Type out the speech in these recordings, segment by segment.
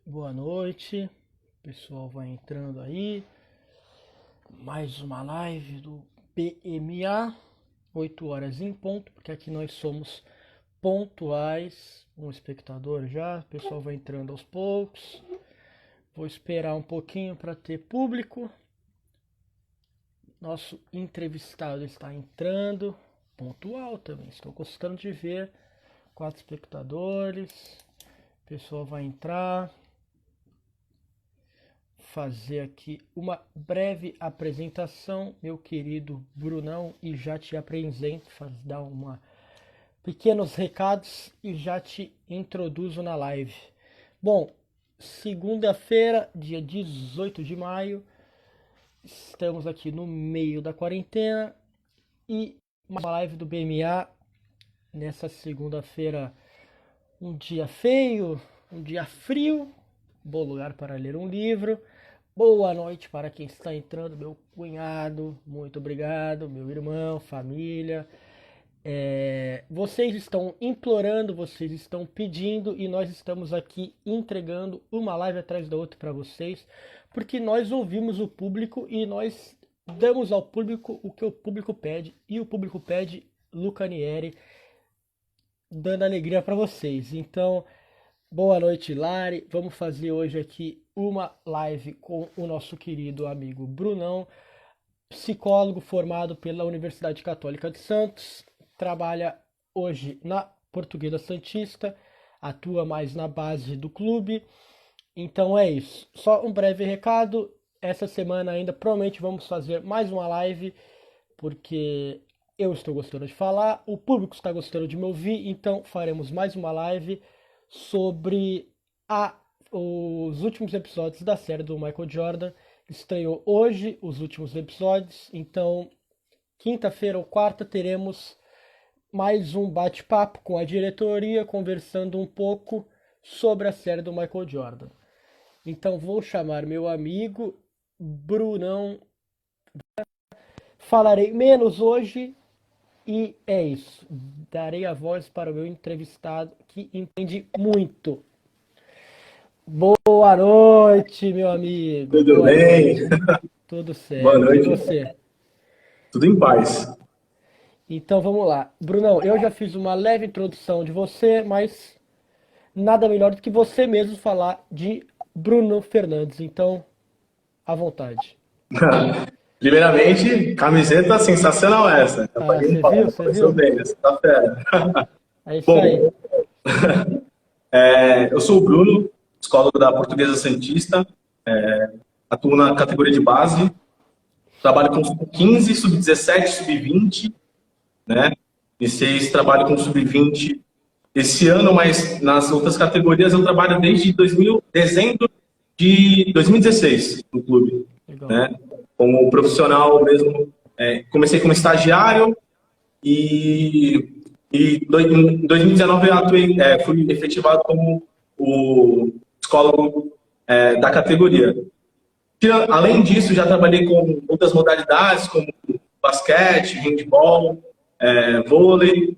Boa noite, o pessoal vai entrando aí. Mais uma live do PMA, 8 horas em ponto, porque aqui nós somos pontuais. Um espectador já, o pessoal vai entrando aos poucos. Vou esperar um pouquinho para ter público. Nosso entrevistado está entrando, pontual também. Estou gostando de ver 4 espectadores. O pessoal vai entrar. Fazer aqui uma breve apresentação, meu querido Brunão, e já te apresento, dar uma pequenos recados e já te introduzo na live. Bom, segunda-feira, dia 18 de maio, estamos aqui no meio da quarentena e uma live do BMA nessa segunda-feira, um dia feio, um dia frio, bom lugar para ler um livro. Boa noite para quem está entrando, meu cunhado, muito obrigado, meu irmão, família. Vocês estão implorando, vocês estão pedindo e nós estamos aqui entregando uma live atrás da outra para vocês, porque nós ouvimos o público e nós damos ao público o que o público pede e o público pede Luca Nieri dando alegria para vocês. Então, boa noite, Lari. Vamos fazer hoje aqui uma live com o nosso querido amigo Brunão, psicólogo formado pela Universidade Católica de Santos, trabalha hoje na Portuguesa Santista, atua mais na base do clube. Então é isso. Só um breve recado. Essa semana ainda provavelmente vamos fazer mais uma live, porque eu estou gostando de falar, o público está gostando de me ouvir, então faremos mais uma live sobre os últimos episódios da série do Michael Jordan. Estreou hoje os últimos episódios, então quinta-feira ou quarta teremos mais um bate-papo com a diretoria, conversando um pouco sobre a série do Michael Jordan. Então vou chamar meu amigo Brunão. Falarei menos hoje e é isso. Darei a voz para o meu entrevistado que entende muito. Boa noite, meu amigo. Tudo Boa bem? noite. Tudo Boa certo. E noite. você? Tudo em paz. Então vamos lá. Brunão, eu já fiz uma leve introdução de você, mas nada melhor do que você mesmo falar de Bruno Fernandes. Então, à vontade. Primeiramente, camiseta sensacional essa. Já Ah, paguei um você pau, viu? não Você apareceu viu? bem, essa tá fera. É isso aí. Bom, eu sou o Bruno, psicólogo da Portuguesa Santista, atuo na categoria de base, trabalho com sub-15, sub-17, sub-20, né? Iniciei esse trabalho com sub-20 esse ano, mas nas outras categorias eu trabalho desde dezembro de 2016 no clube, Legal. né? Como profissional mesmo, comecei como estagiário em 2019 eu fui efetivado como o psicólogo da categoria. Além disso, já trabalhei com outras modalidades, como basquete, handball, vôlei,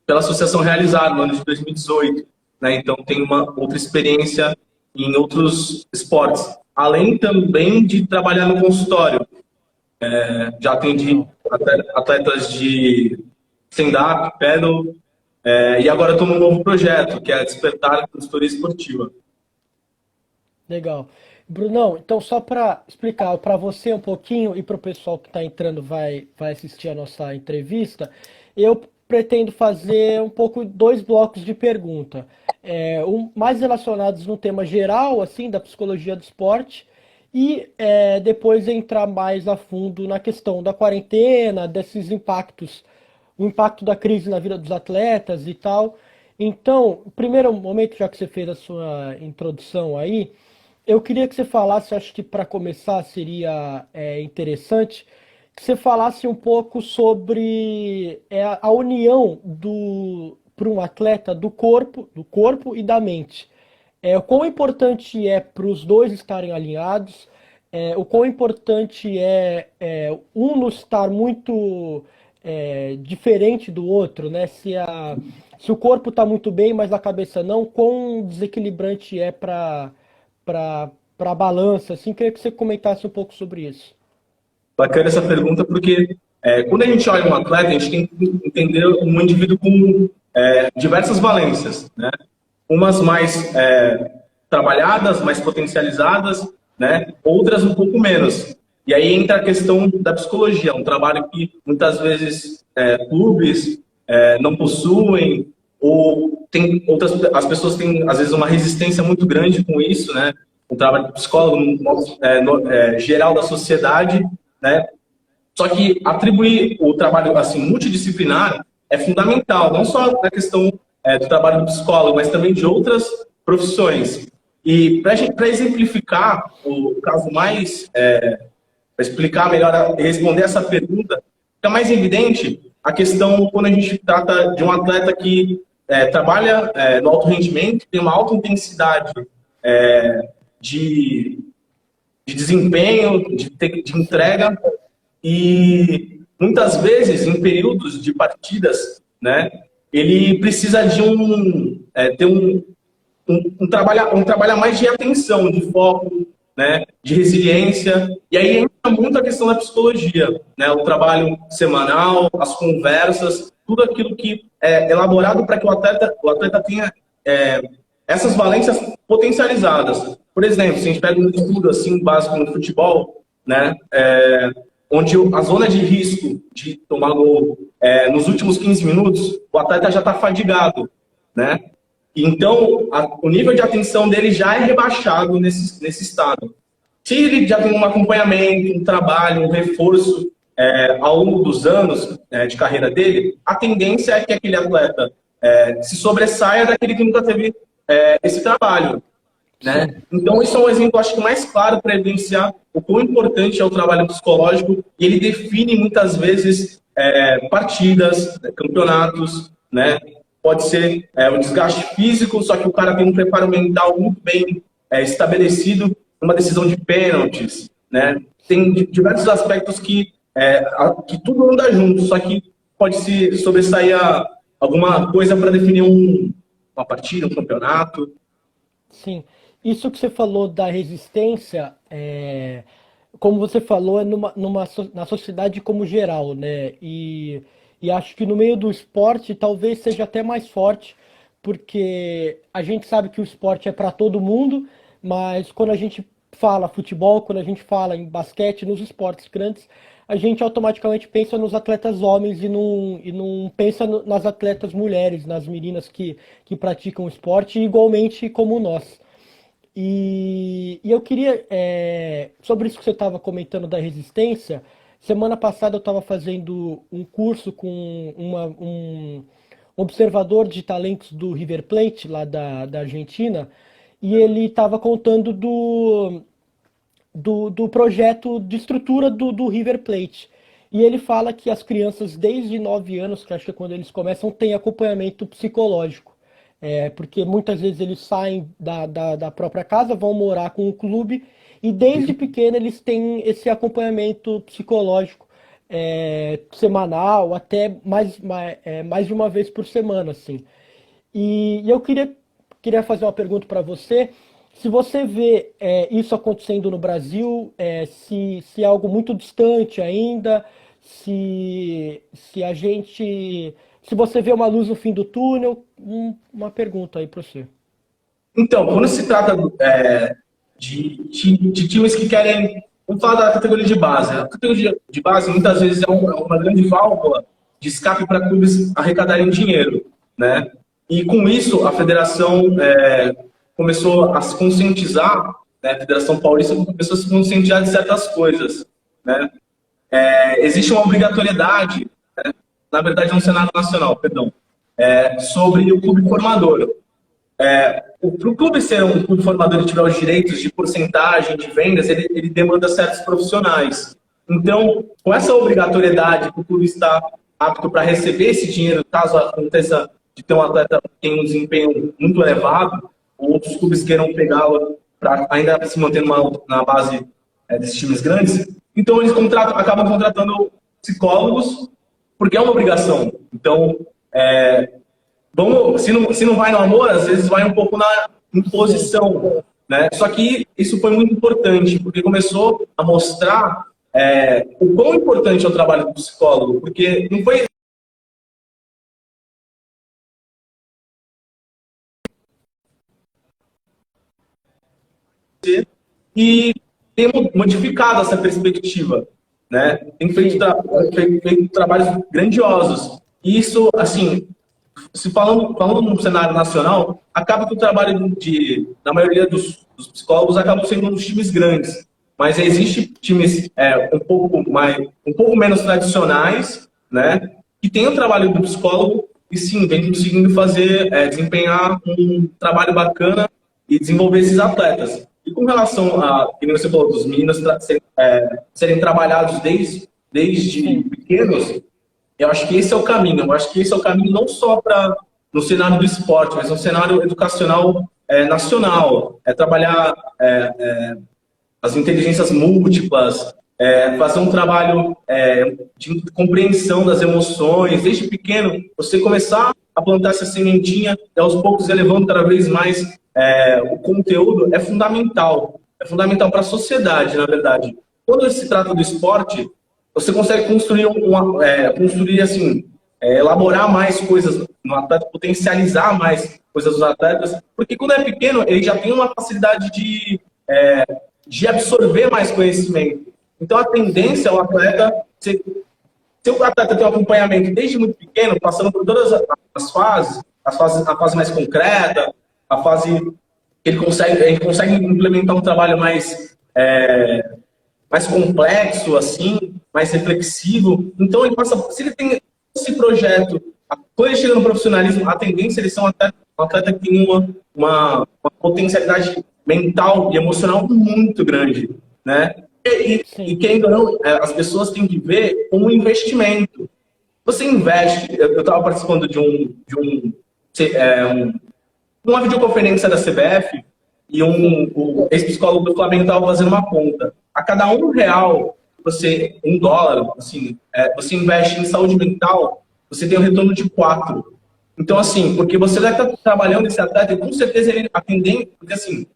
pela associação realizada no ano de 2018. Né? Então, tenho uma outra experiência em outros esportes. Além também de trabalhar no consultório. Já atendi Legal. atletas de stand-up, paddle, e agora estou num novo projeto, que é Despertar a Consultoria Esportiva. Legal. Brunão, então só para explicar para você um pouquinho e para o pessoal que está entrando vai assistir a nossa entrevista, eu pretendo fazer um pouco dois blocos de pergunta. Mais relacionados no tema geral, assim, da psicologia do esporte, e depois entrar mais a fundo na questão da quarentena, desses impactos, o impacto da crise na vida dos atletas e tal. Então, primeiro momento, já que você fez a sua introdução aí, eu queria que você falasse, acho que para começar seria interessante, que você falasse um pouco sobre a união para um atleta do corpo e da mente. O quão importante é para os dois estarem alinhados, o quão importante um não estar muito diferente do outro, né? Se o corpo está muito bem, mas a cabeça não, quão desequilibrante é para a balança, assim, queria que você comentasse um pouco sobre isso. Bacana essa pergunta, porque quando a gente olha um atleta, a gente tem que entender um indivíduo com diversas valências, né? Umas mais trabalhadas, mais potencializadas, né? Outras um pouco menos. E aí entra a questão da psicologia, um trabalho que muitas vezes clubes não possuem, ou as pessoas têm às vezes uma resistência muito grande com isso, né? O trabalho do psicólogo no modo geral da sociedade, né? Só que atribuir o trabalho assim multidisciplinar é fundamental, não só na questão do trabalho do psicólogo, mas também de outras profissões. E para exemplificar o caso mais, para explicar melhor, responder essa pergunta, fica mais evidente a questão quando a gente trata de um atleta que trabalha no alto rendimento, tem uma alta intensidade de desempenho, de entrega, e muitas vezes, em períodos de partidas, né, ele precisa de ter um trabalho a mais de atenção, de foco, né, de resiliência. E aí entra muito a questão da psicologia, né, o trabalho semanal, as conversas, tudo aquilo que é elaborado para que o atleta tenha essas valências potencializadas. Por exemplo, se a gente pega um estudo assim, básico no futebol, né, onde a zona de risco de tomar gol nos últimos 15 minutos, o atleta já está fadigado, né? Então, o nível de atenção dele já é rebaixado nesse estado. Se ele já tem um acompanhamento, um trabalho, um reforço ao longo dos anos de carreira dele, a tendência é que aquele atleta se sobressaia daquele que nunca teve esse trabalho, né? Então, isso é um exemplo, acho que mais claro para evidenciar o quão importante é o trabalho psicológico, e ele define muitas vezes partidas, campeonatos, né? Pode ser um desgaste físico, só que o cara tem um preparo mental muito bem estabelecido, uma decisão de pênaltis, né? Tem diversos aspectos que tudo anda junto, só que pode se sobressair alguma coisa para definir uma partida, um campeonato. Sim, isso que você falou da resistência, como você falou, na sociedade como geral, né? E acho que no meio do esporte talvez seja até mais forte, porque a gente sabe que o esporte é para todo mundo, mas quando a gente fala futebol, quando a gente fala em basquete, nos esportes grandes, a gente automaticamente pensa nos atletas homens e não pensa nas atletas mulheres, nas meninas que praticam esporte, igualmente como nós. E eu queria, sobre isso que você estava comentando da resistência, semana passada eu estava fazendo um curso com um observador de talentos do River Plate, lá da Argentina, e ele estava contando do projeto de estrutura do River Plate. E ele fala que as crianças desde 9 anos, que acho que é quando eles começam, têm acompanhamento psicológico. Porque muitas vezes eles saem da própria casa, vão morar com o clube, e desde pequeno eles têm esse acompanhamento psicológico semanal, até mais de uma vez por semana, assim. E eu queria fazer uma pergunta para você. Se você vê isso acontecendo no Brasil, se é algo muito distante ainda, se a gente. Se você vê uma luz no fim do túnel, uma pergunta aí para você. Então, quando se trata de times que querem. Vamos falar da categoria de base. A categoria de base muitas vezes é uma grande válvula de escape para clubes arrecadarem dinheiro, né? E com isso a federação começou a se conscientizar, né? A Federação Paulista começou a se conscientizar de certas coisas, né? Existe uma obrigatoriedade, né? Na verdade no Senado Nacional, perdão, sobre o clube formador. Para o clube ser um clube formador e tiver os direitos de porcentagem de vendas, ele demanda certos profissionais. Então, com essa obrigatoriedade que o clube está apto para receber esse dinheiro, caso aconteça de ter um atleta que tem um desempenho muito elevado, ou outros clubes queiram pegá-lo para ainda se manter na base desses times grandes, então eles acabam contratando psicólogos, porque é uma obrigação. Então, se não vai no amor, às vezes vai um pouco na imposição. né? Só que isso foi muito importante, porque começou a mostrar o quão importante é o trabalho do psicólogo, porque não foi e tem modificado essa perspectiva, né? Tem feito, Sim, feito trabalhos grandiosos. E isso, assim, se falando no cenário nacional, acaba que o trabalho da maioria dos psicólogos acaba sendo nos times grandes. Mas existe times um pouco menos tradicionais, né? Que tem o trabalho do psicólogo e sim, vem conseguindo desempenhar um trabalho bacana e desenvolver esses atletas. E com relação a, que nem você falou, dos meninos serem trabalhados desde sim, pequenos, eu acho que esse é o caminho. Eu acho que esse é o caminho não só para no cenário do esporte, mas no cenário educacional nacional. É trabalhar as inteligências múltiplas, fazer um trabalho de compreensão das emoções. Desde pequeno, você começar a plantar essa sementinha e aos poucos elevando cada vez mais o conteúdo é fundamental. É fundamental para a sociedade, na verdade. Quando se trata do esporte, você consegue construir assim, elaborar mais coisas no atleta, potencializar mais coisas dos atletas, porque quando é pequeno, ele já tem uma facilidade de absorver mais conhecimento. Então, a tendência é o atleta, se o atleta tem um acompanhamento desde muito pequeno, passando por todas as fases, a fase mais concreta, a fase que ele consegue implementar um trabalho mais complexo, assim, mais reflexivo. Então, se ele tem esse projeto, quando ele chega no profissionalismo, a tendência é ele ser um atleta que tem uma potencialidade mental e emocional muito grande, né? E sim. quem não, as pessoas têm que ver como um investimento. Você investe, eu estava participando uma videoconferência da CBF e o ex-psicólogo do Flamengo estava fazendo uma conta. A cada R$ 1, $1, assim, você investe em saúde mental, você tem um retorno de 4. Então, assim, porque você vai estar trabalhando esse atleta e com certeza ele atendendo, porque assim,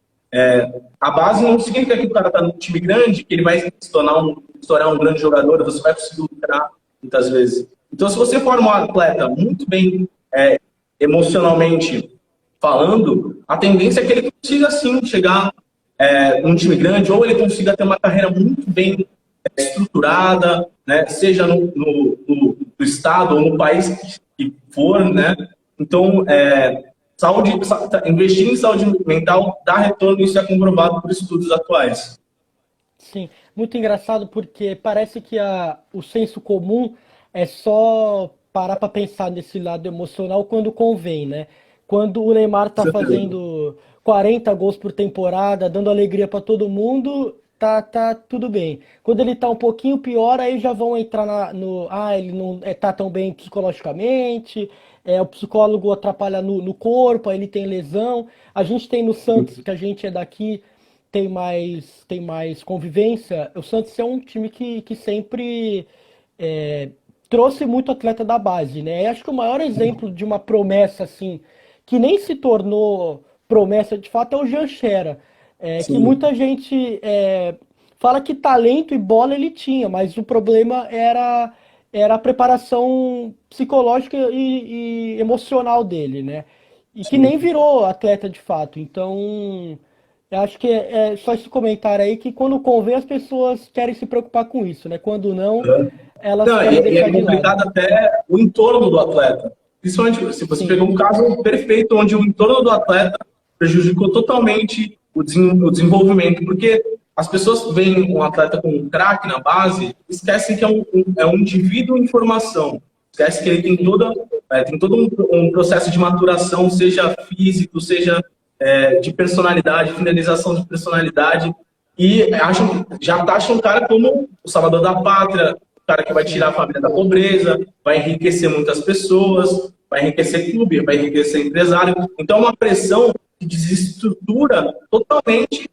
a base não significa que o cara está num time grande, que ele vai se tornar um grande jogador, você vai conseguir lucrar muitas vezes. Então, se você for um atleta muito bem emocionalmente falando, a tendência é que ele consiga, sim, chegar num time grande, ou ele consiga ter uma carreira muito bem estruturada, né? Seja no estado ou no país que for, né? Então, investir em saúde mental dá retorno, isso é comprovado por estudos atuais. Sim, muito engraçado porque parece que o senso comum é só parar para pensar nesse lado emocional quando convém, né? Quando o Neymar tá fazendo 40 gols por temporada, dando alegria para todo mundo, tá tudo bem. Quando ele tá um pouquinho pior, aí já vão entrar ele não tá tão bem psicologicamente, o psicólogo atrapalha no corpo, aí ele tem lesão. A gente tem no Santos, que a gente é daqui, tem mais convivência. O Santos é um time que sempre é, trouxe muito atleta da base, né? Eu acho que o maior exemplo de uma promessa assim, que nem se tornou promessa de fato, é o Jean Xera, que Sim, muita gente fala que talento e bola ele tinha, mas o problema era a preparação psicológica e emocional dele, né? E que nem sim. virou atleta de fato. Então, eu acho que é só esse comentário aí que quando convém as pessoas querem se preocupar com isso, né? Quando não, elas Não, querem e deixar é de lado. complicado até o entorno do atleta. Principalmente se você Sim, pegou um caso perfeito onde o entorno do atleta prejudicou totalmente o desenvolvimento, porque as pessoas veem um atleta com um craque na base, esquecem que é um indivíduo em formação, esquece que ele tem sim, todo um processo de maturação, seja físico, seja de personalidade, finalização de personalidade, e já taxam o cara como o salvador da pátria, o cara que vai tirar sim, a família da pobreza, vai enriquecer muitas pessoas, vai enriquecer clube, vai enriquecer empresário. Então, é uma pressão que desestrutura totalmente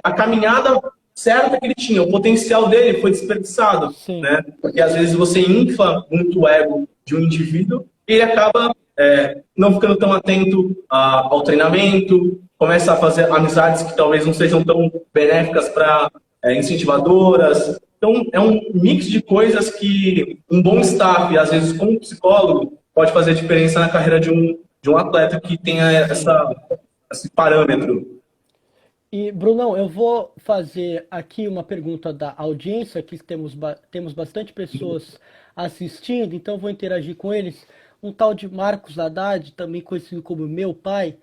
a caminhada certa que ele tinha. O potencial dele foi desperdiçado, sim. né? Porque às vezes você infla muito o ego de um indivíduo e ele acaba não ficando tão atento ao treinamento, começa a fazer amizades que talvez não sejam tão benéficas para incentivadoras. Então, é um mix de coisas que um bom staff, às vezes como psicólogo, pode fazer diferença na carreira de um atleta que tenha esse parâmetro. E, Brunão, eu vou fazer aqui uma pergunta da audiência, que temos bastante pessoas assistindo, então eu vou interagir com eles. Um tal de Marcos Haddad, também conhecido como meu pai,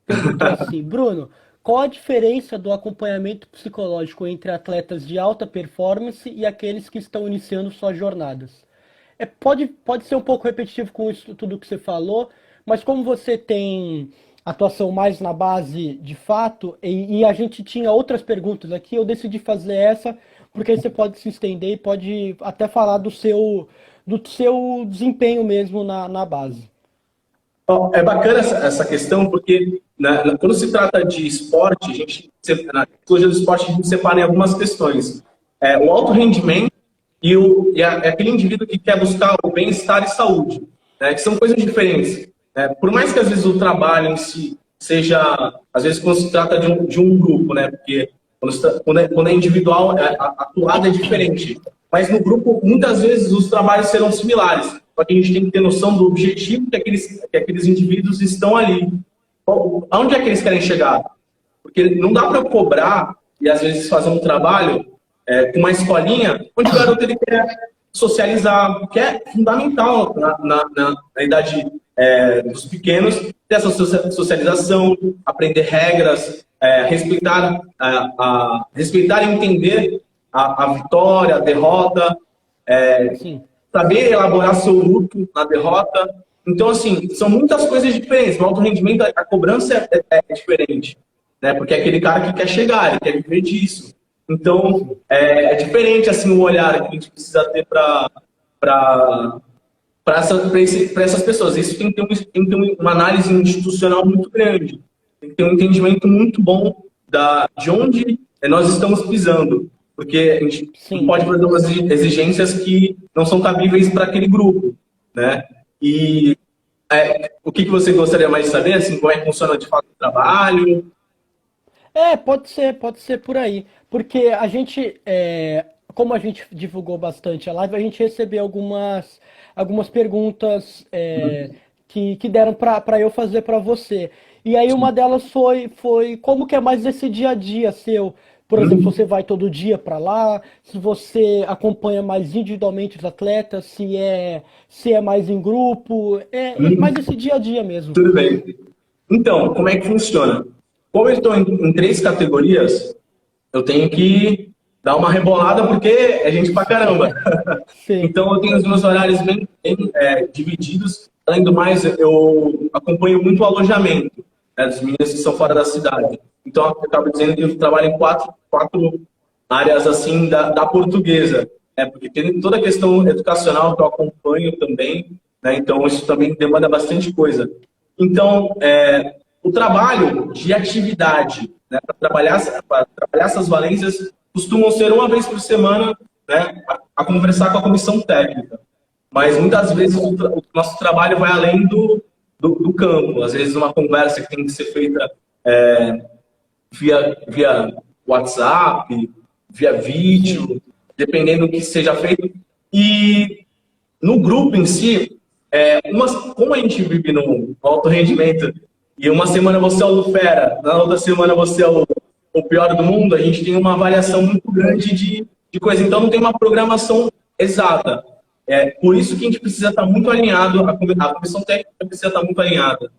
perguntou assim: Bruno, qual a diferença do acompanhamento psicológico entre atletas de alta performance e aqueles que estão iniciando suas jornadas? Pode ser um pouco repetitivo com isso, tudo que você falou, mas como você tem atuação mais na base de fato, e a gente tinha outras perguntas aqui, eu decidi fazer essa, porque aí você pode se estender e pode até falar do seu desempenho mesmo na base. É bacana essa questão, porque quando se trata de esporte, na psicologia do esporte, a gente separa em algumas questões. O alto rendimento e aquele indivíduo que quer buscar o bem-estar e saúde, né, que são coisas diferentes. Por mais que às vezes o trabalho em si seja, às vezes quando se trata de um grupo, né, porque quando é individual, a atuada é diferente. Mas no grupo, muitas vezes, os trabalhos serão similares. Só que a gente tem que ter noção do objetivo que aqueles indivíduos estão ali. Aonde é que eles querem chegar? Porque não dá para cobrar e, às vezes, fazer um trabalho com uma escolinha onde o garoto ele quer socializar, que é fundamental na idade dos pequenos, ter essa socialização, aprender regras, respeitar e entender a vitória, a derrota, saber elaborar seu luto na derrota. Então, assim, são muitas coisas diferentes. No alto rendimento, a cobrança é diferente, né? Porque é aquele cara que quer chegar, ele quer viver disso. Então, é diferente, assim, o olhar que a gente precisa ter para essas pessoas. Isso tem que ter uma análise institucional muito grande. Tem que ter um entendimento muito bom de onde nós estamos pisando. Porque a gente não pode fazer umas exigências que não são cabíveis para aquele grupo, né? E o que você gostaria mais de saber? Assim, como é que funciona de fato o trabalho? Pode ser por aí. Porque a gente, como a gente divulgou bastante a live, a gente recebeu algumas perguntas que deram para eu fazer para você. E aí uma delas foi como que é mais esse dia a dia seu? Por exemplo, você vai todo dia para lá, se você acompanha mais individualmente os atletas, se é mais em grupo, mais esse dia a dia mesmo. Tudo bem. Então, como é que funciona? Como eu estou em 3 categorias, eu tenho que dar uma rebolada porque é gente pra caramba. Sim. Então, eu tenho os meus horários bem divididos. Além do mais, eu acompanho muito o alojamento dos meninos que são fora da cidade. Então, eu acabo dizendo que eu trabalho em quatro áreas assim da portuguesa, porque tem toda a questão educacional que eu acompanho também, né? Então isso também demanda bastante coisa. Então, o trabalho de atividade, né, para trabalhar essas valências costumam ser uma vez por semana, né, a conversar com a comissão técnica. Mas muitas vezes o nosso trabalho vai além do campo. Às vezes uma conversa que tem que ser feita via WhatsApp, via vídeo, dependendo do que seja feito. E no grupo em si, como a gente vive no alto rendimento, e uma semana você é o fera, na outra semana você é o pior do mundo, a gente tem uma variação muito grande de coisa. Então não tem uma programação exata. Por isso que a gente precisa estar muito alinhado, a comissão técnica precisa estar muito alinhada.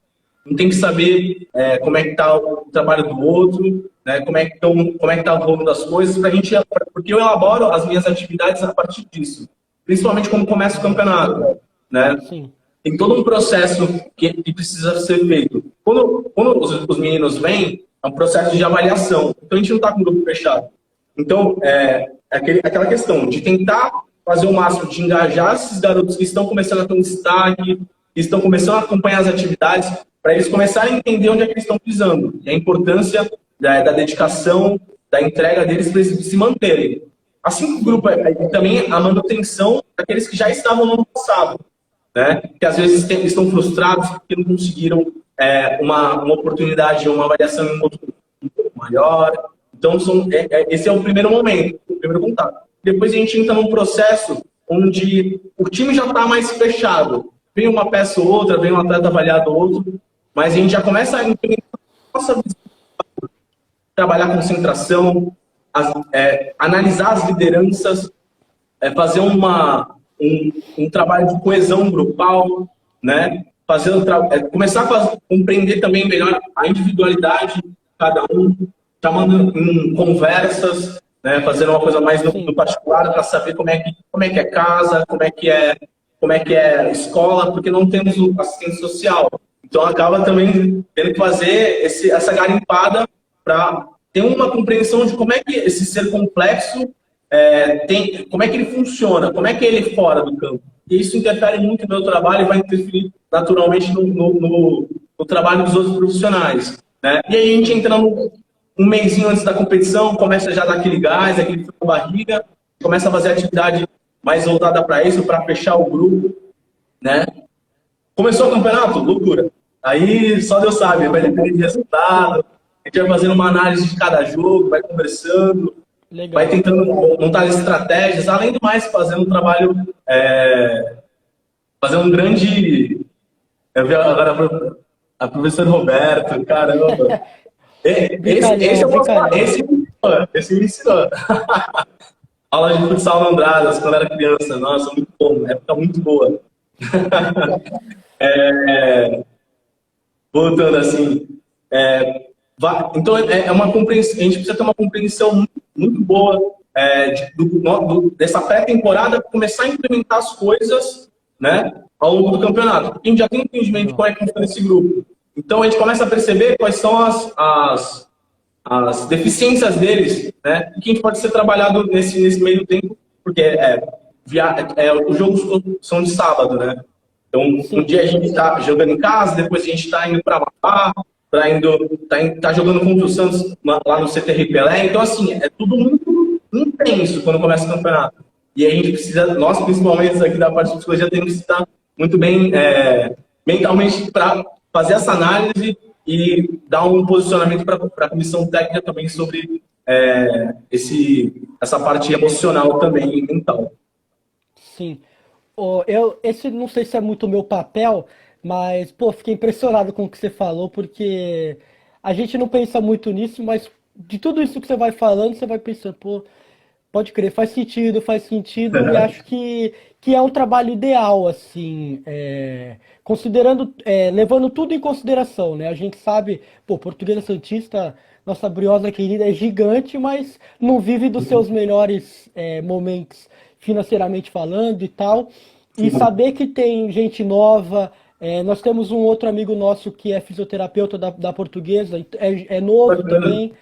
Não tem que saber como é que está o trabalho do outro, né, como é que está o volume das coisas, porque eu elaboro as minhas atividades a partir disso. Principalmente quando começa o campeonato. Né? Sim. Tem todo um processo que precisa ser feito. Quando os meninos vêm, é um processo de avaliação. Então a gente não está com o grupo fechado. Então, aquela questão de tentar fazer o máximo de engajar esses garotos que estão começando a ter um destaque, que estão começando a acompanhar as atividades, para eles começarem a entender onde é que eles estão pisando. E a importância da dedicação, da entrega deles para eles se manterem. Assim que o grupo também a manutenção daqueles que já estavam no ano passado, né? Que às vezes estão frustrados porque não conseguiram uma oportunidade, uma avaliação em um outro um pouco maior. Então, esse é o primeiro momento, o primeiro contato. Depois a gente entra num processo onde o time já está mais fechado. Vem uma peça ou outra, vem um atleta avaliado ou outro, mas a gente já começa a implementar a nossa visão, trabalhar concentração, analisar as lideranças, fazer um trabalho de coesão grupal, né? Começar a compreender também melhor a individualidade de cada um, chamando em conversas, né? Fazendo uma coisa mais no particular para saber como é que é casa, como é que é escola, porque não temos o assistente social. Então acaba também tendo que fazer essa garimpada para ter uma compreensão de como é que esse ser complexo como é que ele funciona, como é que ele é fora do campo. E isso interfere muito no meu trabalho e vai interferir naturalmente no trabalho dos outros profissionais, né? E aí a gente entra um mêsinho antes da competição, começa já a dar aquele gás, aquele frio na barriga, começa a fazer atividade mais voltada para isso, para fechar o grupo, né? Começou o campeonato? Loucura. Aí só Deus sabe, vai depender de resultado, a gente vai fazendo uma análise de cada jogo, vai conversando, legal, vai tentando montar estratégias, além do mais, fazendo um trabalho, fazendo um grande... Eu vi agora a professora Roberto, caramba. Esse me ensinou. Aula de futsal no Andradas, quando era criança. Nossa, muito bom. Época muito boa. Voltando assim. Então, uma compreensão, a gente precisa ter uma compreensão muito boa dessa pré-temporada, começar a implementar as coisas, né, ao longo do campeonato. A gente já tem entendimento de como é que funciona esse grupo. Então, a gente começa a perceber quais são as deficiências deles, né? E que a gente pode ser trabalhado nesse meio tempo, porque os jogos são de sábado, né? Então, um dia a gente está jogando em casa, depois a gente está indo para Amapá, tá jogando contra o Santos lá no CTR Pelé. Então, assim, é tudo muito intenso quando começa o campeonato. E a gente precisa, nós principalmente aqui da parte de psicologia, temos que estar muito bem mentalmente para fazer essa análise e dar um posicionamento para a comissão técnica também sobre essa parte emocional também e mental. Sim. Esse não sei se é muito o meu papel, mas, pô, fiquei impressionado com o que você falou, porque a gente não pensa muito nisso, mas de tudo isso que você vai falando, você vai pensando, pô, pode crer, faz sentido, e acho que é um trabalho ideal, assim, considerando, levando tudo em consideração, né? A gente sabe, pô, Portuguesa Santista, nossa briosa querida, é gigante, mas não vive dos seus melhores momentos financeiramente falando e tal. E saber que tem gente nova, nós temos um outro amigo nosso que é fisioterapeuta da Portuguesa, é novo também.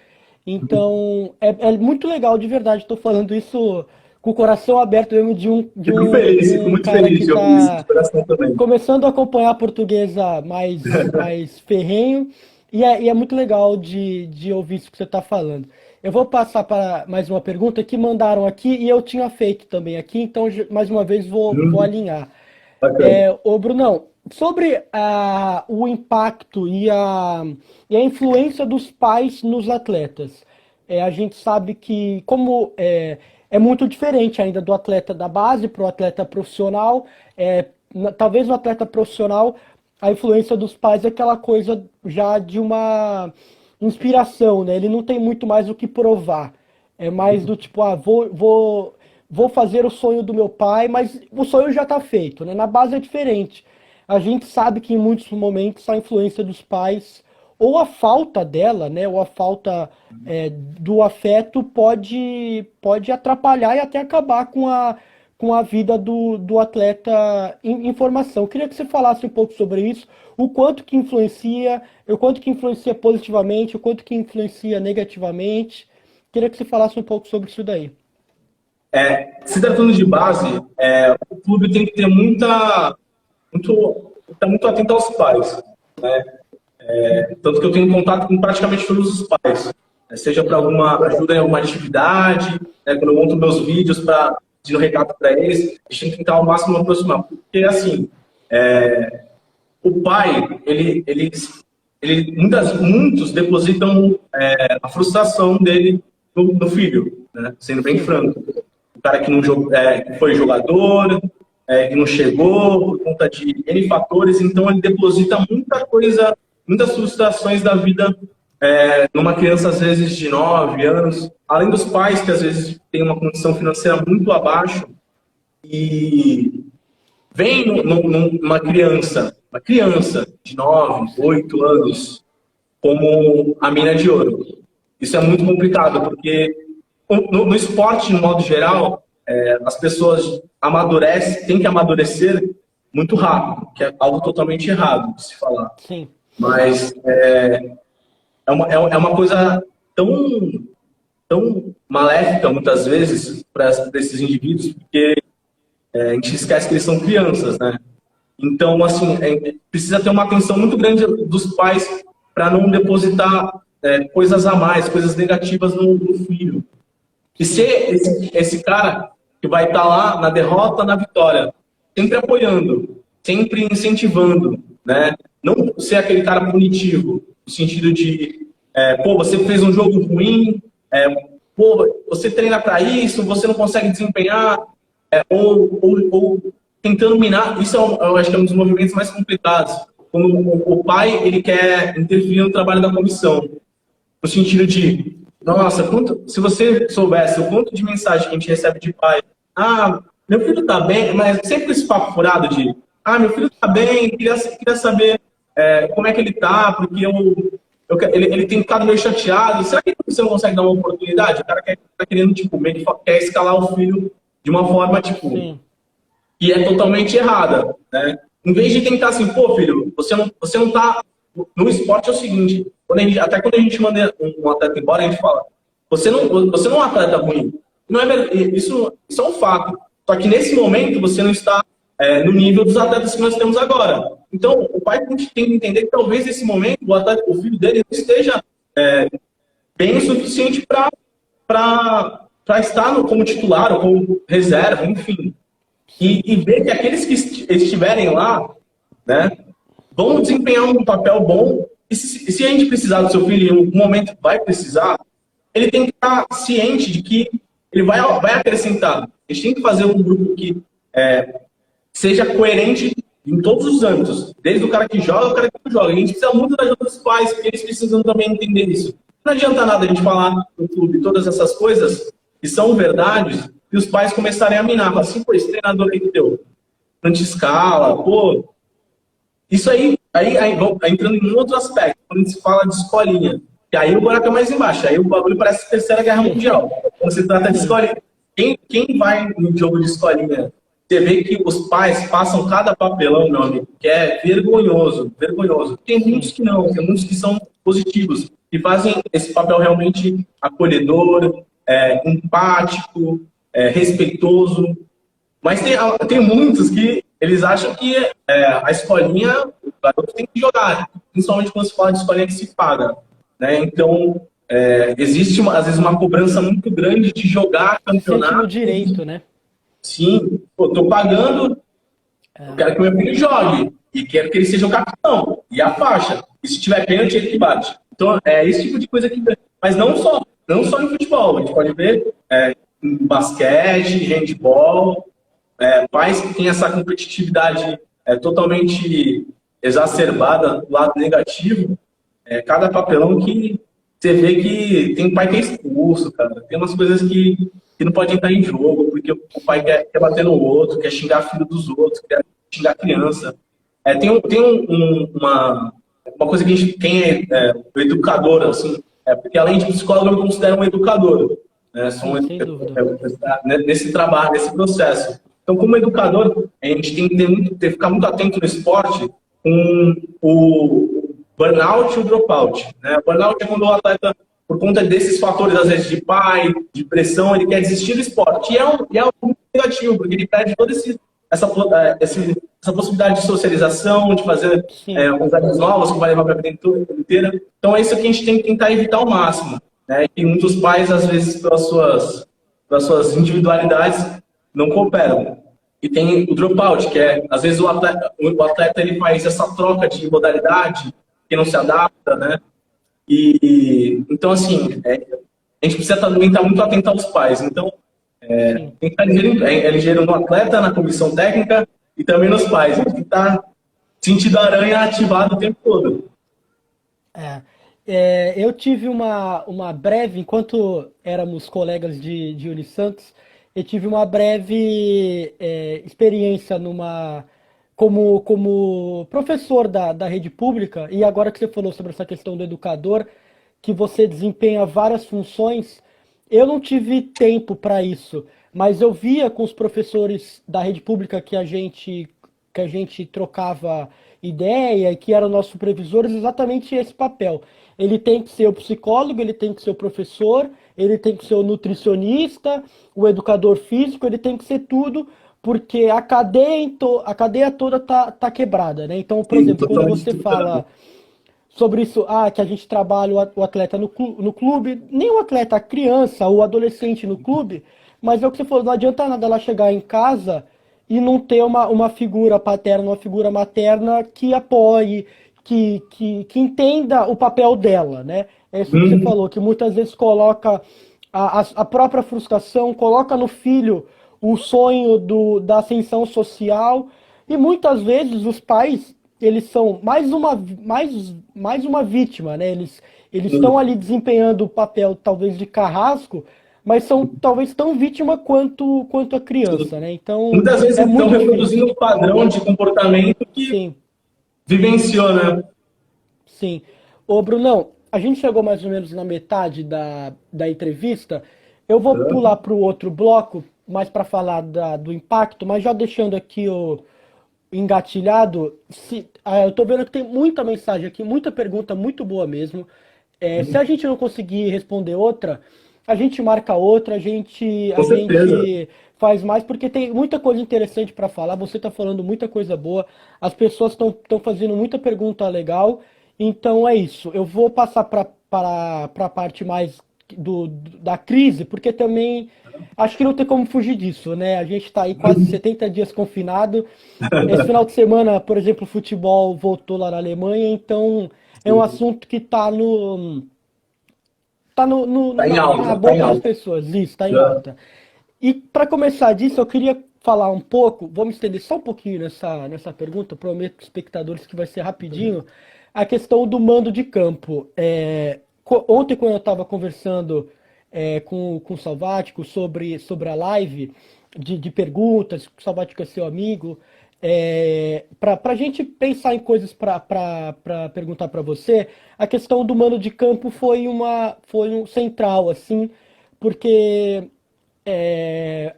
Então, é muito legal, de verdade. Estou falando isso com o coração aberto mesmo Fico feliz, fico muito cara feliz que de ouvir isso está de coração também. começando a acompanhar a Portuguesa mais ferrenho. E é muito legal de ouvir isso que você está falando. Eu vou passar para mais uma pergunta que mandaram aqui e eu tinha feito também aqui, então mais uma vez vou alinhar. Ô Brunão, sobre o impacto e a influência dos pais nos atletas. A gente sabe que como é muito diferente ainda do atleta da base para o atleta profissional, talvez no atleta profissional a influência dos pais é aquela coisa já de uma inspiração, né? Ele não tem muito mais o que provar. É mais do tipo, vou fazer o sonho do meu pai, mas o sonho já está feito, né? Na base é diferente. A gente sabe que em muitos momentos a influência dos pais, ou a falta dela, né? Ou a falta do afeto pode atrapalhar e até acabar com a vida do atleta em formação. Eu queria que você falasse um pouco sobre isso, o quanto que influencia positivamente, o quanto que influencia negativamente. Queria que você falasse um pouco sobre isso daí. Se tratando de base, o clube tem que ter muito atento aos pais, né? Tanto que eu tenho contato com praticamente todos os pais, seja para alguma ajuda em alguma atividade, quando eu monto meus vídeos para pedir um recado para eles, a gente tem que tentar ao máximo aproximar. Porque, assim, o pai, ele muitos depositam a frustração dele no filho, né? Sendo bem franco. O cara que não que foi jogador, que não chegou por conta de N fatores, então ele deposita muita coisa, muitas frustrações da vida numa criança, às vezes, de 9 anos, além dos pais que, às vezes, têm uma condição financeira muito abaixo, e vem uma criança de 9, 8 anos, como a mina de ouro. Isso é muito complicado, porque no esporte, no modo geral, as pessoas têm que amadurecer muito rápido, que é algo totalmente errado de se falar. Sim. Mas é uma coisa tão maléfica, muitas vezes, para esses indivíduos, porque a gente esquece que eles são crianças, né? Então, assim, precisa ter uma atenção muito grande dos pais para não depositar coisas a mais, coisas negativas no filho. E ser esse cara que vai estar lá na derrota, na vitória, sempre apoiando, sempre incentivando, né? Não ser aquele cara punitivo, no sentido de, você fez um jogo ruim, você treina para isso, você não consegue desempenhar, ou tentando minar. Isso eu acho que é um dos movimentos mais complicados. Quando o pai ele quer interferir no trabalho da comissão, no sentido de, nossa, se você soubesse o quanto de mensagem que a gente recebe de pai, meu filho tá bem, mas sempre esse papo furado de, meu filho tá bem, queria saber como é que ele tá, porque ele tem ficado meio chateado. Será que você não consegue dar uma oportunidade? O cara tá querendo, tipo, meio que quer escalar o filho de uma forma, tipo, Sim. que é totalmente errada, né? Em vez de tentar assim, pô, filho, você não tá... No esporte é o seguinte, até quando a gente manda um atleta embora, a gente fala, você não é um atleta ruim. Não é, isso é um fato. Só que nesse momento você não está no nível dos atletas que nós temos agora. Então, o pai tem que entender que talvez nesse momento o filho dele não esteja bem o suficiente para estar como titular ou como reserva, enfim. E ver que aqueles que estiverem lá, né, vão desempenhar um papel bom. E se a gente precisar do seu filho em um momento vai precisar, ele tem que estar ciente de que ele vai acrescentar. A gente tem que fazer um grupo que seja coerente em todos os âmbitos, desde o cara que joga ao cara que não joga. A gente precisa muito da ajuda dos pais, porque eles precisam também entender isso. Não adianta nada a gente falar no clube todas essas coisas que são verdades e os pais começarem a minar. Falar assim, pô, esse treinador aí que deu anti-escala, pô. Isso aí entrando em um outro aspecto, quando se fala de escolinha, que aí o buraco é mais embaixo, aí o bagulho parece a Terceira Guerra Mundial. Quando se trata de escolinha, quem vai no jogo de escolinha, você vê que os pais passam cada papelão, meu amigo, que é vergonhoso, vergonhoso. Tem muitos que não, tem muitos que são positivos, que fazem esse papel realmente acolhedor, empático, respeitoso. Mas tem muitos que eles acham que a escolinha, o garoto tem que jogar, principalmente quando se fala de escolinha que se paga, né? Então, existe, às vezes, uma cobrança muito grande de jogar campeonato. Sente no direito, né? Sim, tô pagando, eu quero que meu filho jogue, e quero que ele seja o capitão, e a faixa. E se tiver pênalti, ele que bate. Então, esse tipo de coisa que... Mas não só em futebol, a gente pode ver em basquete, handball, pais que têm essa competitividade totalmente exacerbada do lado negativo, cada papelão que você vê que tem pai que é expulso, cara. Tem umas coisas que não pode entrar em jogo, porque o pai quer bater no outro, quer xingar filho dos outros, quer xingar criança. Tem uma coisa que a gente tem, o educador, assim, porque além de psicólogo, eu me considero um educador. Né? Nesse trabalho, nesse processo. Então, como educador, a gente tem que ficar muito atento no esporte com o burnout e o dropout. Né? O burnout é quando o atleta, por conta desses fatores, às vezes, de pai, de pressão, ele quer desistir do esporte. E é algo muito negativo, porque ele perde toda essa possibilidade de socialização, de fazer amizades novas que vai levar para a vida inteira. Então, é isso que a gente tem que tentar evitar ao máximo. Né? E muitos pais, às vezes, pelas suas individualidades, não cooperam. E tem o dropout, que às vezes o atleta ele faz essa troca de modalidade, quem não se adapta, né? Então, assim, a gente precisa também estar muito atento aos pais. Então, Sim. tem que estar ligeiro no atleta, na comissão técnica e também nos pais. A gente tem que estar sentindo a aranha ativado o tempo todo. É. Eu tive uma breve, enquanto éramos colegas de Unisantos, eu tive uma breve experiência como professor da rede pública, e agora que você falou sobre essa questão do educador, que você desempenha várias funções, eu não tive tempo para isso, mas eu via com os professores da rede pública que a gente trocava ideia e que eram nossos supervisores exatamente esse papel. Ele tem que ser o psicólogo, ele tem que ser o professor, ele tem que ser o nutricionista, o educador físico, ele tem que ser tudo, porque a cadeia toda tá quebrada, né? Então, por Sim, exemplo, quando totalmente você estruturado. fala sobre isso, que a gente trabalha o atleta no clube, nem o atleta, a criança, o adolescente no clube, mas é o que você falou, não adianta nada ela chegar em casa e não ter uma figura paterna, uma figura materna que apoie, que entenda o papel dela, né? É isso que você Hum, falou, que muitas vezes coloca a própria frustração, coloca no filho o sonho da ascensão social, e muitas vezes os pais eles são mais uma vítima, né? Eles estão hum. ali desempenhando o papel talvez de carrasco, mas são talvez tão vítima quanto a criança, né? Então Muitas vezes é estão muito difícil. reproduzindo um padrão de comportamento que Sim, vivenciou, né? sim. Ô, Brunão, a gente chegou mais ou menos na metade da entrevista. Eu vou pular para o outro bloco, mais para falar do impacto, mas já deixando aqui o engatilhado. Eu tô vendo que tem muita mensagem aqui, muita pergunta muito boa mesmo. Se a gente não conseguir responder outra, a gente marca outra, a gente, Com a certeza. gente faz mais, porque tem muita coisa interessante para falar. Você está falando muita coisa boa, as pessoas estão fazendo muita pergunta legal. Então é isso. Eu vou passar para a parte mais da crise, porque também acho que não tem como fugir disso, né? A gente está aí quase 70 dias confinado. Esse final de semana, por exemplo, o futebol voltou lá na Alemanha, então é um assunto que tá Tá em na alta, tá em boca das alta. pessoas, isso, tá em Já. alta. E para começar disso, eu queria falar um pouco, vamos estender só um pouquinho nessa pergunta, prometo para os espectadores que vai ser rapidinho, a questão do mando de campo. Ontem, quando eu estava conversando com o Salvático sobre a live de perguntas, o Salvático é seu amigo, para a gente pensar em coisas para perguntar para você, a questão do mando de campo foi um central, assim, porque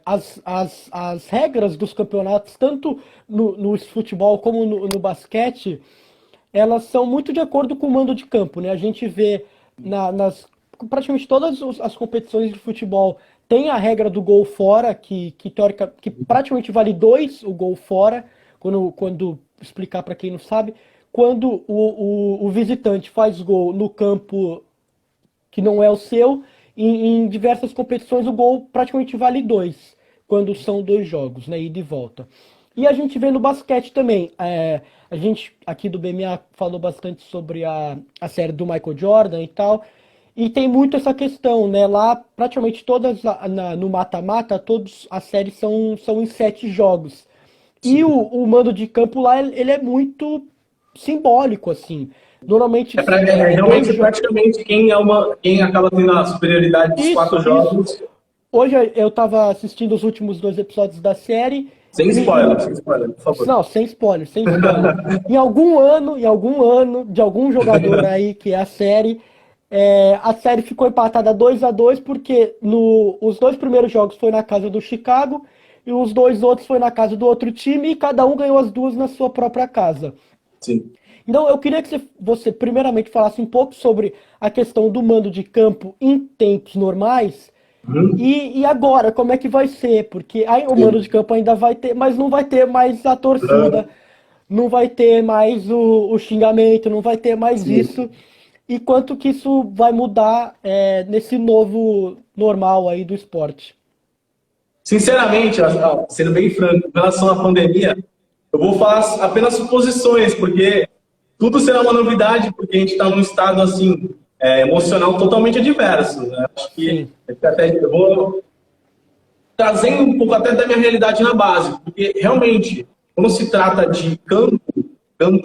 as regras dos campeonatos, tanto no futebol como no basquete, elas são muito de acordo com o mando de campo, né? A gente vê nas praticamente todas as competições de futebol tem a regra do gol fora, que praticamente vale dois o gol fora, quando explicar para quem não sabe, quando o visitante faz gol no campo que não é o seu, em diversas competições o gol praticamente vale dois, quando são dois jogos, né, ida e volta. E a gente vê no basquete também. A gente aqui do BMA falou bastante sobre a série do Michael Jordan e tal. E tem muito essa questão, né? Lá, praticamente todas no mata-mata, todas as séries são em 7 jogos. E o mando de campo lá, ele é muito simbólico, assim. Normalmente dois Realmente, jogos. praticamente, quem acaba tendo a superioridade dos Isso, quatro isso. jogos, Hoje eu tava assistindo os últimos 2 episódios da série. sem spoiler, por favor. Não, sem spoiler, sem spoiler. Em algum ano, de algum jogador aí que é a série, a série ficou empatada 2-2 porque os dois primeiros jogos foi na casa do Chicago e os dois outros foi na casa do outro time e cada um ganhou as duas na sua própria casa. Sim. Então, eu queria que você primeiramente falasse um pouco sobre a questão do mando de campo em tempos normais Uhum. e agora, como é que vai ser? Porque aí o mando de Sim. campo ainda vai ter, mas não vai ter mais a torcida, não vai ter mais o xingamento, não vai ter mais Sim. isso. E quanto que isso vai mudar nesse novo normal aí do esporte? Sinceramente, sendo bem franco, em relação à pandemia, eu vou falar apenas suposições, porque tudo será uma novidade, porque a gente está num estado assim, emocional totalmente adverso. Né? Acho que até eu vou trazendo um pouco até da minha realidade na base, porque realmente, quando se trata de campo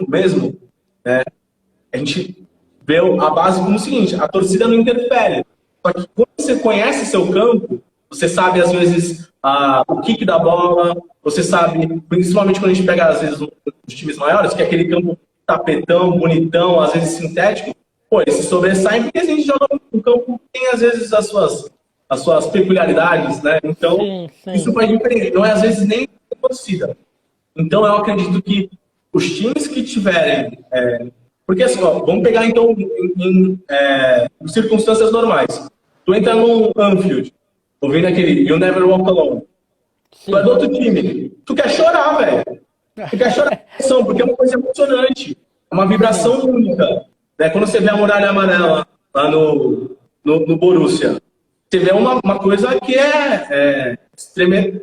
mesmo, né, a gente vê a base como o seguinte: a torcida não interfere. Só que quando você conhece seu campo, você sabe, às vezes, o kick da bola, você sabe, principalmente quando a gente pega, às vezes, os times maiores, que é aquele campo tapetão, bonitão, às vezes sintético, pô, eles se sobressaem porque a gente joga um campo que tem, às vezes, as suas peculiaridades, né? Então, isso faz diferença. Não é, às vezes, nem a torcida. Então, eu acredito que os times que tiverem... porque, assim, ó, vamos pegar, então, em circunstâncias normais. Tu entra num Anfield, ouvindo aquele You Never Walk Alone. Tu é do outro time. Tu quer chorar, velho. Tu quer chorar, porque é uma coisa emocionante. É uma vibração única. Né? Quando você vê a muralha amarela lá no Borussia, você vê uma coisa que extremamente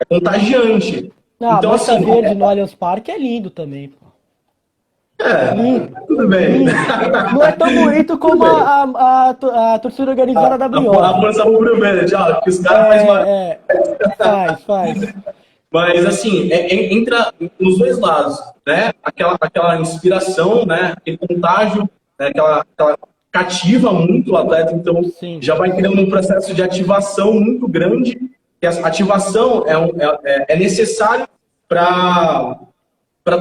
contagiante. Então, a Massa Verde no Allianz Parque é lindo também, pô. Tudo bem. Não é tão bonito como a torcida organizada da Briosa. A Força Rubro Verde, ó, que os caras faz. Mas, assim, entra nos dois lados, né? Aquela inspiração, né? Aquele contágio, né? Aquela cativa muito o atleta, então já vai criando um processo de ativação muito grande, que a ativação é necessário para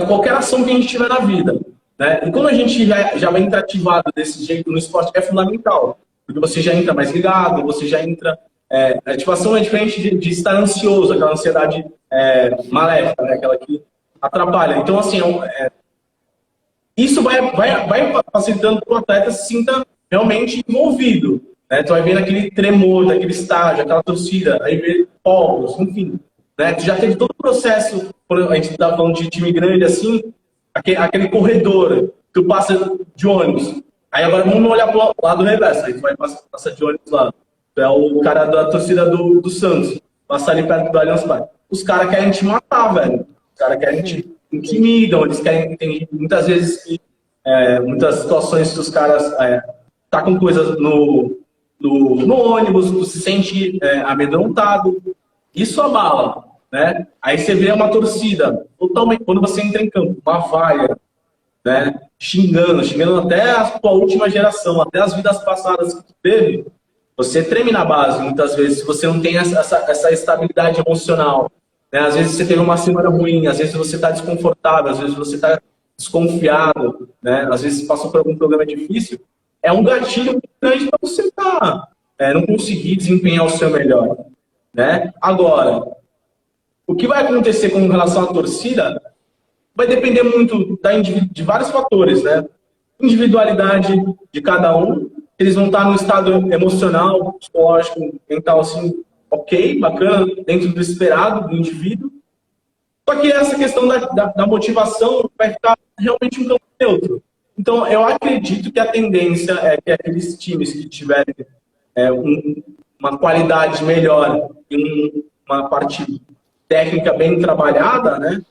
qualquer ação que a gente tiver na vida. Né? E quando a gente já vai entrar ativado desse jeito no esporte, é fundamental, porque você já entra mais ligado, você já entra... a ativação é diferente de estar ansioso, aquela ansiedade maléfica, né? Aquela que atrapalha. Então, assim, isso vai facilitando que o atleta se sinta realmente envolvido. Né? Tu vai vendo aquele tremor daquele estágio, aquela torcida, aí vê povos, enfim. Né? Tu já teve todo o processo, quando a gente está falando de time grande assim, aquele corredor, tu passa de ônibus. Aí agora vamos olhar para o lado reverso, aí tu vai passar de ônibus lá. Tu é o cara da torcida do Santos, passar ali perto do Allianz Parque. Os caras querem te matar, velho. Os caras querem te intimidam, eles querem... Tem muitas vezes que... muitas situações que os caras tá com coisas no ônibus, tu se sente amedrontado. Isso abala, né? Aí você vê uma torcida totalmente... Quando você entra em campo, uma vaia, né? Xingando até a tua última geração, até as vidas passadas que tu teve, você treme na base, muitas vezes, se você não tem essa estabilidade emocional. Né? Às vezes você teve uma semana ruim, às vezes você está desconfortável, às vezes você está desconfiado, né? Às vezes passou por algum problema difícil. É um gatilho muito grande para você não conseguir desempenhar o seu melhor. Né? Agora, o que vai acontecer com relação à torcida vai depender muito de vários fatores. Né? Individualidade de cada um. Eles vão estar no estado emocional, psicológico, mental, assim, ok, bacana, dentro do esperado do indivíduo. Só que essa questão da motivação vai ficar realmente um campo neutro. Então, eu acredito que a tendência é que aqueles times que tiverem uma qualidade melhor e uma parte técnica bem trabalhada, né?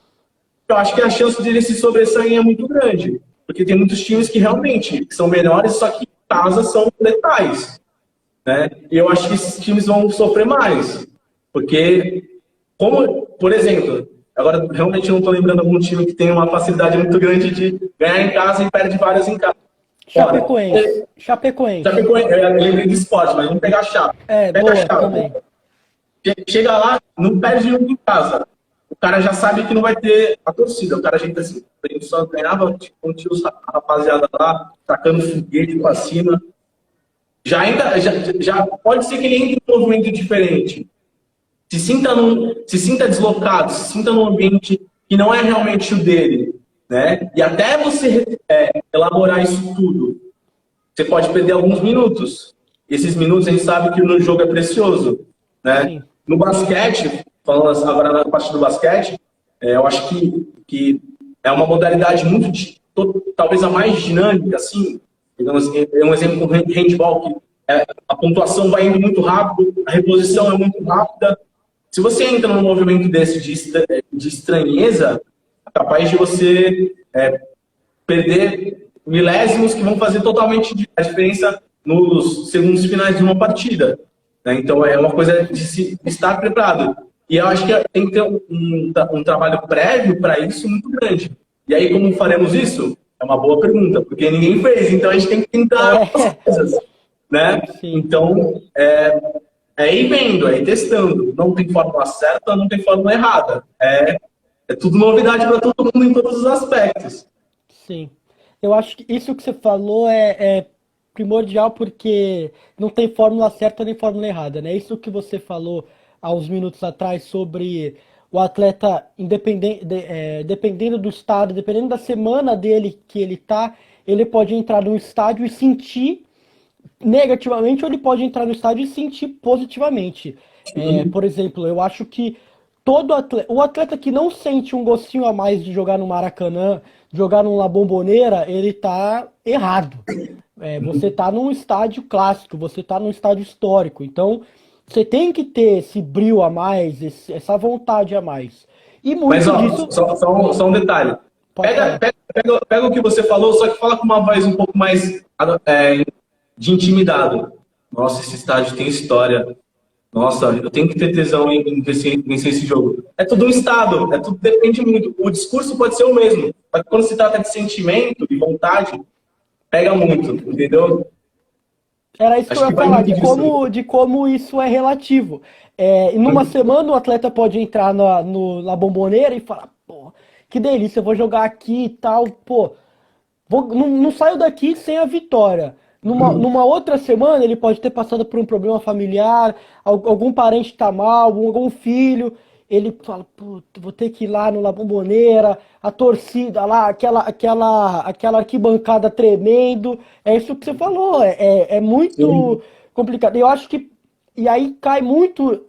Eu acho que a chance de eles se sobressaírem é muito grande. Porque tem muitos times que realmente são melhores, só que casas são letais. Né? E eu acho que esses times vão sofrer mais. Porque, por exemplo, agora realmente não estou lembrando algum time que tem uma facilidade muito grande de ganhar em casa e perde várias em casa. Chapecoense. Eu lembrei de esporte, mas vamos pegar a Chape. Pega boa, a Chape. Também. Chega lá, não perde nunca em casa. O cara já sabe que não vai ter a torcida. O cara já entra assim. A gente só treinava com tios, a rapaziada lá, tacando foguete pra cima. Já pode ser que ele entre em um movimento diferente. Se sinta deslocado, se sinta num ambiente que não é realmente o dele. Né? E até você elaborar isso tudo, você pode perder alguns minutos. Esses minutos a gente sabe que no jogo é precioso. Né? No basquete, falando agora na parte do basquete, eu acho que é uma modalidade talvez a mais dinâmica, assim. Um exemplo com o handball, que a pontuação vai indo muito rápido, a reposição é muito rápida. Se você entra num movimento desse de estranheza, é capaz de você perder milésimos que vão fazer totalmente a diferença nos segundos finais de uma partida. Né? Então, é uma coisa de se estar preparado. E eu acho que tem que ter um trabalho prévio para isso muito grande. E aí, como faremos isso? É uma boa pergunta, porque ninguém fez, então a gente tem que tentar as coisas. Né? Então, é ir vendo, é ir testando. Não tem fórmula certa, não tem fórmula errada. É tudo novidade para todo mundo em todos os aspectos. Sim. Eu acho que isso que você falou é primordial porque não tem fórmula certa nem fórmula errada, né? Isso que você falou há uns minutos atrás sobre o atleta, dependendo do estado, dependendo da semana dele que ele tá, ele pode entrar num estádio e sentir negativamente ou ele pode entrar no estádio e sentir positivamente. Por exemplo, eu acho que o atleta que não sente um gostinho a mais de jogar no Maracanã, de jogar numa Bombonera, ele tá errado. Você tá num estádio clássico, você tá num estádio histórico. Então, você tem que ter esse brio a mais, essa vontade a mais. E muito Mas, ó, disso... só um detalhe. Pega o que você falou, só que fala com uma voz um pouco mais de intimidado. Nossa, esse estádio tem história. Nossa, eu tenho que ter tesão em vencer esse jogo. É tudo um estado, depende muito. O discurso pode ser o mesmo, mas quando se trata de sentimento, de vontade, pega muito, entendeu? Era isso que eu ia falar, de como isso é relativo. Numa semana o atleta pode entrar na Bombonera e falar, pô, que delícia, eu vou jogar aqui e tal, pô, não saio daqui sem a vitória. Numa outra semana ele pode ter passado por um problema familiar, algum parente tá mal, algum filho, ele fala, pô, vou ter que ir lá no La Bombonera, a torcida lá, aquela arquibancada tremendo. É isso que você falou, é muito complicado. Eu acho que, e aí cai muito,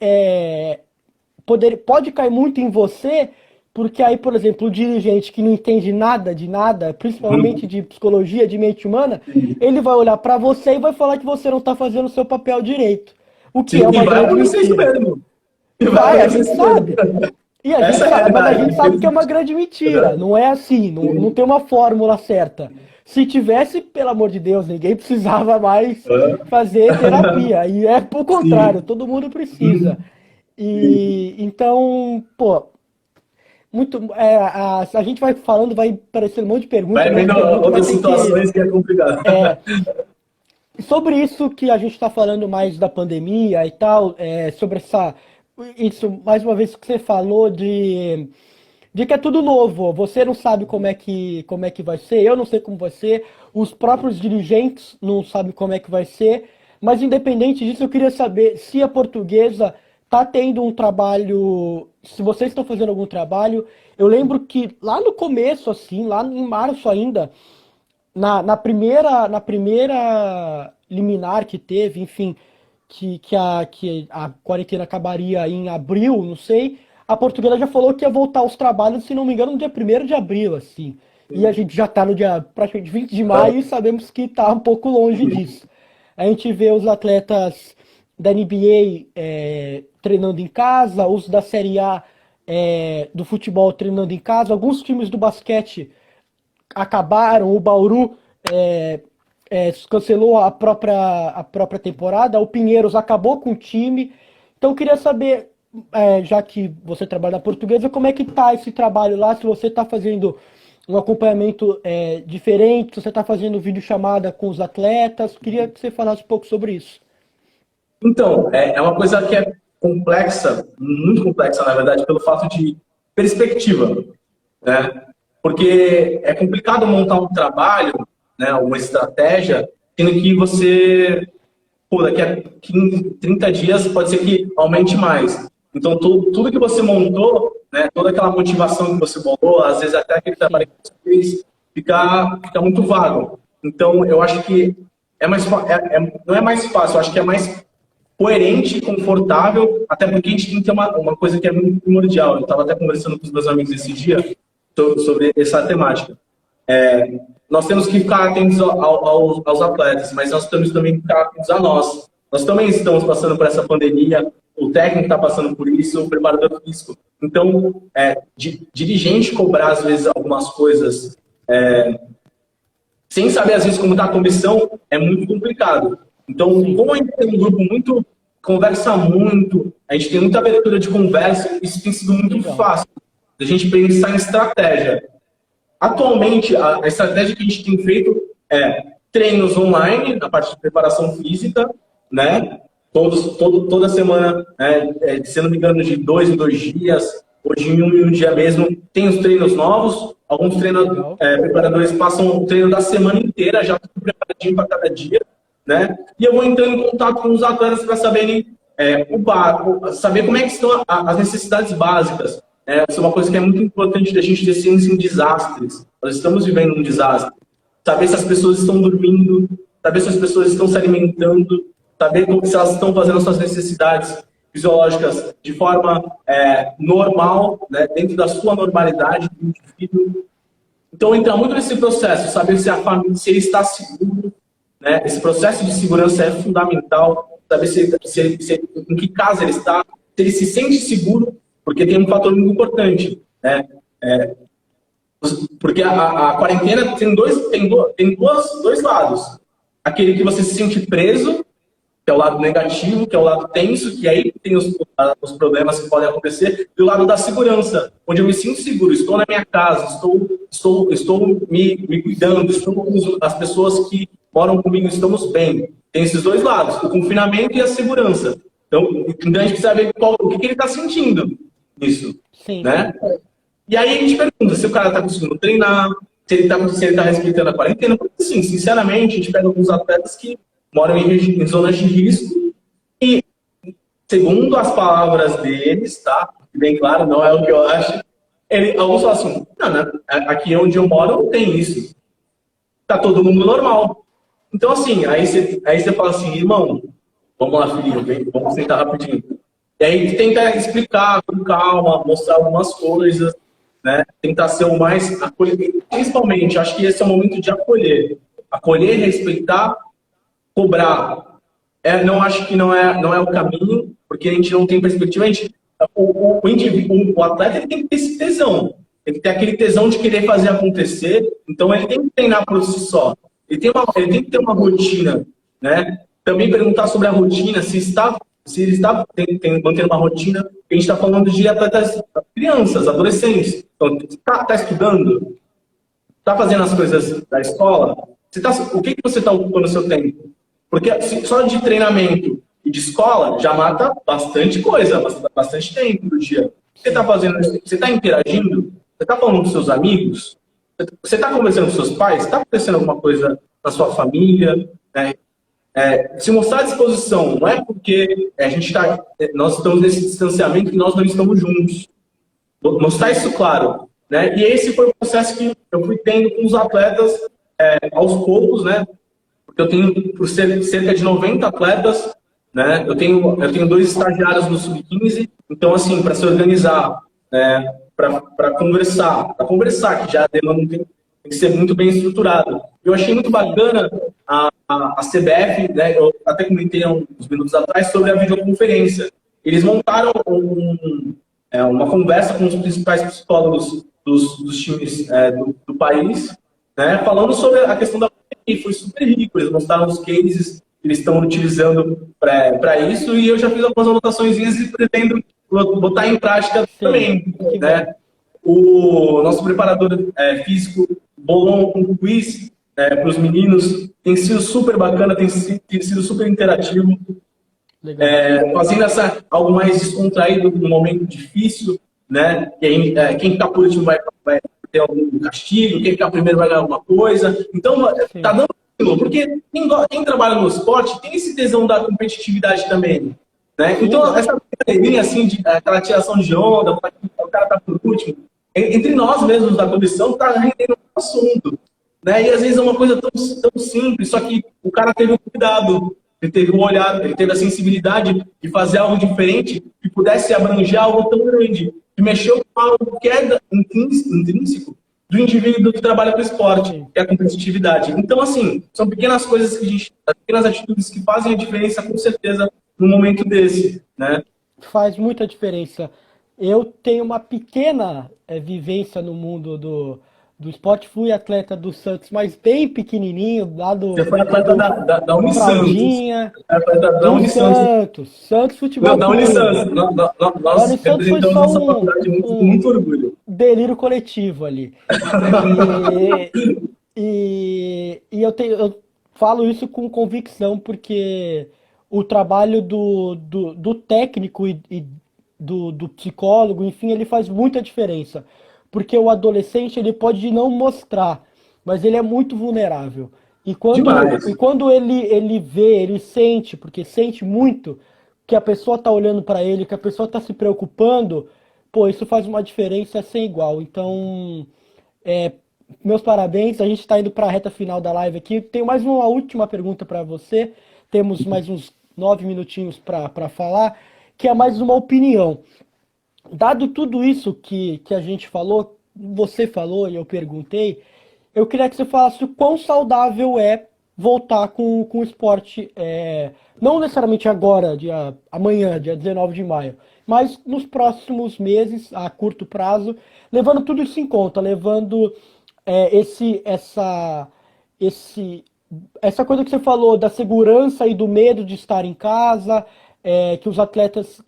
pode cair muito em você, porque aí, por exemplo, o dirigente que não entende nada de nada, principalmente de psicologia, de mente humana, ele vai olhar para você e vai falar que você não está fazendo o seu papel direito. O que é uma grande mentira. A gente sabe. E a gente sabe, mas a gente sabe que é uma grande mentira. Não é assim, não tem uma fórmula certa. Se tivesse, pelo amor de Deus, ninguém precisava mais fazer terapia. E é por contrário, todo mundo precisa. E então, pô, a gente vai falando, vai aparecendo um monte de perguntas. Vai vendo outras situações que é complicado. Sobre isso que a gente está falando mais da pandemia e tal, sobre isso, mais uma vez que você falou de que é tudo novo. Você não sabe como é que vai ser, eu não sei como vai ser, os próprios dirigentes não sabem como é que vai ser, mas independente disso, eu queria saber se a Portuguesa está tendo um trabalho, se vocês estão fazendo algum trabalho. Eu lembro que lá no começo, assim, lá em março ainda, na primeira liminar que teve, enfim, que a quarentena acabaria em abril, não sei, a Portuguesa já falou que ia voltar aos trabalhos, se não me engano, no dia 1º de abril, assim. E a gente já está no dia praticamente 20 de maio e sabemos que está um pouco longe disso. A gente vê os atletas da NBA treinando em casa, os da Série A do futebol treinando em casa, alguns times do basquete acabaram, o Bauru cancelou a própria temporada, o Pinheiros acabou com o time. Então eu queria saber, já que você trabalha na Portuguesa, como é que tá esse trabalho lá, se você está fazendo um acompanhamento diferente, se você está fazendo videochamada com os atletas. Queria que você falasse um pouco sobre isso. Então, é uma coisa que é complexa, muito complexa, na verdade, pelo fato de perspectiva, né? Porque é complicado montar um trabalho, né, uma estratégia, sendo que você, daqui a 15, 30 dias pode ser que aumente mais. Então, tudo que você montou, né, toda aquela motivação que você bolou, às vezes até aquele trabalho que você fez, fica muito vago. Então, eu acho que não é mais fácil, eu acho que é mais coerente, confortável, até porque a gente tem que ter uma coisa que é muito primordial. Eu estava até conversando com os meus amigos esse dia sobre essa temática. Nós temos que ficar atentos aos atletas, mas nós temos também que ficar atentos a nós. Nós também estamos passando por essa pandemia, o técnico está passando por isso, o preparador físico. Então, dirigente cobrar, às vezes, algumas coisas sem saber, às vezes, como está a comissão, é muito complicado. Então, como a gente tem um grupo muito, conversa muito, a gente tem muita abertura de conversa, isso tem sido muito fácil. A gente pensar em estratégia. Atualmente, a estratégia que a gente tem feito é treinos online, na parte de preparação física, né? Toda semana, se não me engano, de 2 em 2 dias, hoje em um dia mesmo, tem os treinos novos. Alguns preparadores passam o treino da semana inteira, já tudo preparadinho para cada dia, né? E eu vou entrando em contato com os atletas para saberem saber como é que estão as necessidades básicas. Isso é uma coisa que é muito importante da gente ter ciência em desastres. Nós estamos vivendo um desastre. Saber se as pessoas estão dormindo, saber se as pessoas estão se alimentando, saber se elas estão fazendo suas necessidades fisiológicas de forma normal, né, dentro da sua normalidade do indivíduo. Então, entra muito nesse processo, saber se a família, se ele está seguro, né? Esse processo de segurança é fundamental, saber em que casa ele está, se ele se sente seguro, porque tem um fator muito importante, né? Porque a quarentena tem dois lados. Aquele que você se sente preso, que é o lado negativo, que é o lado tenso, que aí tem os problemas que podem acontecer, e o lado da segurança, onde eu me sinto seguro, estou na minha casa, estou me cuidando, as pessoas que moram comigo estamos bem. Tem esses dois lados, o confinamento e a segurança. Então a gente precisa ver o que ele está sentindo nisso. Sim. Né? E aí a gente pergunta se o cara está conseguindo treinar, se ele está respeitando a quarentena, porque, assim, sinceramente, a gente pega alguns atletas que moram em zonas de risco e, segundo as palavras deles, tá? Bem claro, não é o que eu acho, alguns falam assim, não, aqui onde eu moro não tem isso. Tá todo mundo normal. Então, assim, aí você fala assim, irmão, vamos lá, filhinho, vamos sentar rapidinho. E aí tenta explicar com calma, mostrar algumas coisas, né? Tentar ser o mais acolhedor. Principalmente, acho que esse é o momento de acolher. Acolher, respeitar, cobrar. Não acho que não é o caminho, porque a gente não tem perspectiva. O atleta ele tem que ter esse tesão. Tem que ter aquele tesão de querer fazer acontecer. Então, ele tem que treinar por si só. Ele tem que ter uma rotina, né? Também perguntar sobre a rotina, se ele está mantendo uma rotina. A gente está falando de atletas, crianças, adolescentes. Então, está estudando? Está fazendo as coisas da escola? O que você está ocupando o seu tempo? Porque só de treinamento e de escola já mata bastante coisa, bastante tempo do dia. Você está fazendo isso? Você está interagindo? Você está falando com seus amigos? Você está conversando com seus pais? Está acontecendo alguma coisa na sua família? Né? Se mostrar à disposição, não é porque nós estamos nesse distanciamento que nós não estamos juntos. Mostrar isso claro. Né? E esse foi o processo que eu fui tendo com os atletas aos poucos, né? Porque eu tenho por cerca de 90 atletas, né? Eu tenho 2 estagiários no Sub-15, então, assim, para se organizar, para conversar, que já tem que ser muito bem estruturado. Eu achei muito bacana a CBF, né? Eu até comentei uns minutos atrás sobre a videoconferência. Eles montaram uma conversa com os principais psicólogos dos times do país, né? Falando sobre a questão da pandemia. Foi super rico. Eles mostraram os cases que eles estão utilizando para isso e eu já fiz algumas anotações e pretendo botar em prática também, né? O nosso preparador físico bolou um quiz para os meninos, tem sido super bacana, tem sido super interativo, fazendo algo mais descontraído no momento difícil, né? E aí, quem ficar por último vai ter algum castigo, quem ficar primeiro vai ganhar alguma coisa. Então, tá dando, porque quem trabalha no esporte tem esse tesão da competitividade também, né? Então, essa brincadeirinha assim, aquela tiração de onda, o cara tá por último, entre nós mesmos da comissão, tá rendendo um assunto, né? E às vezes é uma coisa tão simples, só que o cara teve o cuidado, ele teve um olhar, ele teve a sensibilidade de fazer algo diferente que pudesse abranger algo tão grande, que mexeu com algo que é intrínseco do indivíduo que trabalha com esporte, que é a competitividade. Então, assim, são pequenas coisas pequenas atitudes que fazem a diferença, com certeza, num momento desse, né? Faz muita diferença. Eu tenho uma pequena vivência no mundo do esporte, fui atleta do Santos, mas bem pequenininho, lá Você foi atleta da do Unisantos. Fraldinha, Atleta da do Unisantos. Santos Não, Futebol da Clube. Unisantos. Da Nós Unisantos foi representamos só essa faculdade muito, com um muito orgulho. delírio coletivo ali. E, eu falo isso com convicção, porque o trabalho do técnico e do psicólogo, enfim, ele faz muita diferença. Porque o adolescente, ele pode não mostrar, mas ele é muito vulnerável. E Demais. quando ele vê, ele sente, porque sente muito, que a pessoa está olhando para ele, que a pessoa está se preocupando, pô, isso faz uma diferença sem igual. Então, é, meus parabéns. A gente está indo para a reta final da live aqui. Tenho mais uma última pergunta para você. Temos mais uns 9 minutinhos para falar, que é mais uma opinião. Dado tudo isso que a gente falou, você falou e eu perguntei, eu queria que você falasse o quão saudável é voltar com o esporte, não necessariamente agora, amanhã, dia 19 de maio, mas nos próximos meses, a curto prazo, levando tudo isso em conta, levando é, esse, essa, esse, essa coisa que você falou da segurança e do medo de estar em casa, que os atletas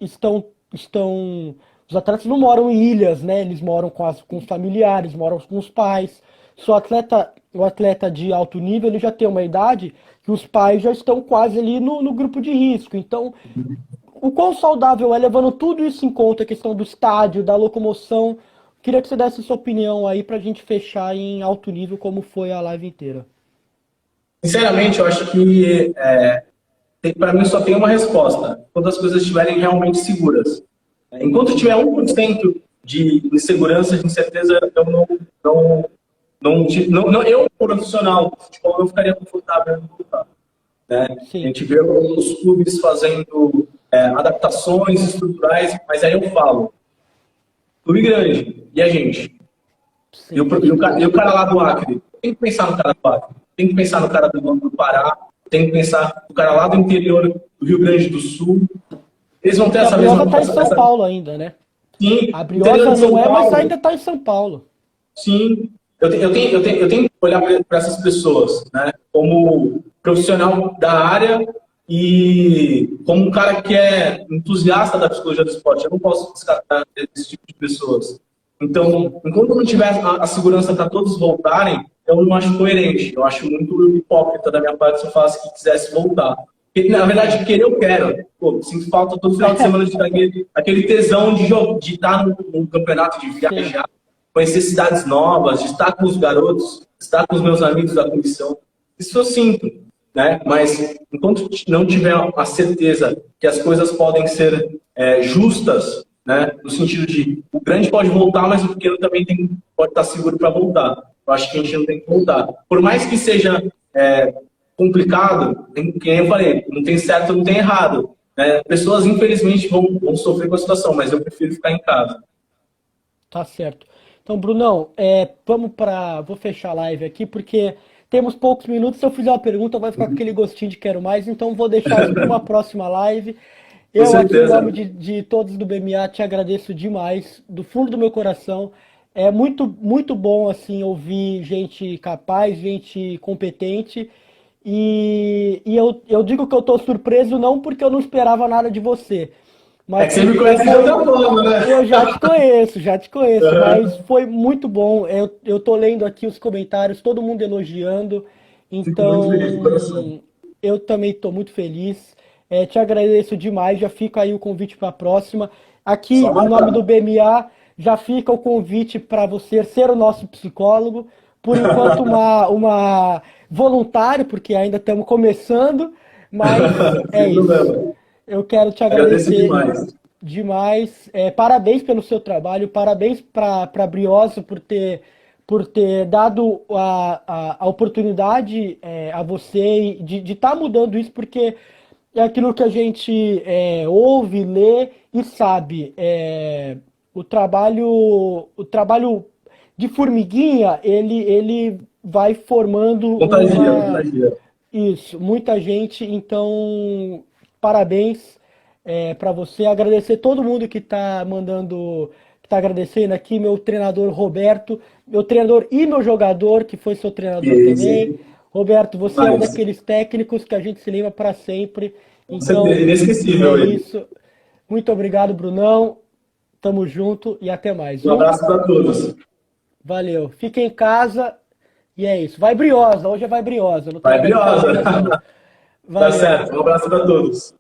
os atletas não moram em ilhas, né? Eles moram com os familiares, moram com os pais. Se o atleta de alto nível, ele já tem uma idade que os pais já estão quase ali no grupo de risco. Então, o quão saudável é, levando tudo isso em conta, a questão do estádio, da locomoção. Queria que você desse sua opinião aí pra gente fechar em alto nível, como foi a live inteira. Sinceramente, eu acho que para mim só tem uma resposta. Quando as coisas estiverem realmente seguras. Enquanto tiver 1% de insegurança, de incerteza, eu eu, profissional do futebol, não ficaria confortável em voltar. Né? A Sim, gente vê os clubes fazendo adaptações estruturais, mas aí eu falo, clube grande, e a gente? E sim, o cara lá do Acre? Tem que pensar no cara do Acre, tem que pensar no cara do Pará, tem que pensar no cara lá do interior do Rio Grande do Sul. Eles vão ter porque a essa mesma... Briosa tá em São Paulo ainda, né? Sim, A interior Briosa de não São é, mas Paulo. ainda tá em São Paulo. Sim, eu tenho que olhar para essas pessoas, né? Como profissional da área e como um cara que é entusiasta da psicologia do esporte. Eu não posso descartar esse tipo de pessoas. Sim, Então, enquanto não tiver a segurança para todos voltarem, eu não acho coerente. Eu acho muito hipócrita da minha parte se eu falasse que quisesse voltar. Porque, na verdade, querer eu quero. Pô, sinto falta todo final de semana de ter aquele tesão de, de estar no campeonato, de sim. viajar, conhecer cidades novas, de estar com os garotos, estar com os meus amigos da comissão. Isso eu sinto, né? Mas enquanto não tiver a certeza que as coisas podem ser justas, né? No sentido de o grande pode voltar, mas o pequeno também pode estar seguro para voltar. Eu acho que a gente não tem que voltar. Por mais que seja complicado, que nem eu falei, não tem certo, não tem errado. Né? Pessoas, infelizmente, vão sofrer com a situação, mas eu prefiro ficar em casa. Tá certo. Então, Brunão, vou fechar a live aqui porque temos poucos minutos. Se eu fizer uma pergunta, vai ficar com aquele gostinho de quero mais. Então, vou deixar isso para uma próxima live. Com Eu aqui, em certeza. nome de todos do BMA, te agradeço demais, do fundo do meu coração. É muito, muito bom assim ouvir gente capaz, gente competente. Eu digo que eu estou surpreso não porque eu não esperava nada de você, É mas que você me porque conhece de outra forma, né? eu já te conheço, mas foi muito bom. Eu tô lendo aqui os comentários, todo mundo elogiando, Fico muito feliz de coração. então eu também estou muito feliz. Te agradeço demais, já fica aí o convite para a próxima. Aqui, Só em nome do marcar. BMA, já fica o convite para você ser o nosso psicólogo. Por enquanto, uma voluntário, porque ainda estamos começando, mas é Sem isso. problema. Eu quero te Agradeço agradecer demais. demais. Parabéns pelo seu trabalho, parabéns para a Briosa por ter dado a oportunidade a você de estar mudando isso, porque é aquilo que a gente ouve, lê e sabe. O trabalho de formiguinha, ele vai formando Contagia, uma contagia. isso, muita gente, então parabéns para você. Agradecer todo mundo que está mandando, estar agradecendo aqui meu treinador Roberto, meu treinador e meu jogador, que foi seu treinador também. Roberto, você é um daqueles técnicos que a gente se lembra para sempre. Com Então, certeza, inesquecível é ele. isso. Muito obrigado, Brunão. Tamo junto e até mais. Um abraço para todos. Valeu. Fiquem em casa e é isso. Vai Briosa, hoje é Vai Briosa. Não tem Vai, Briosa. não. Tá Valeu. certo. Um abraço para todos.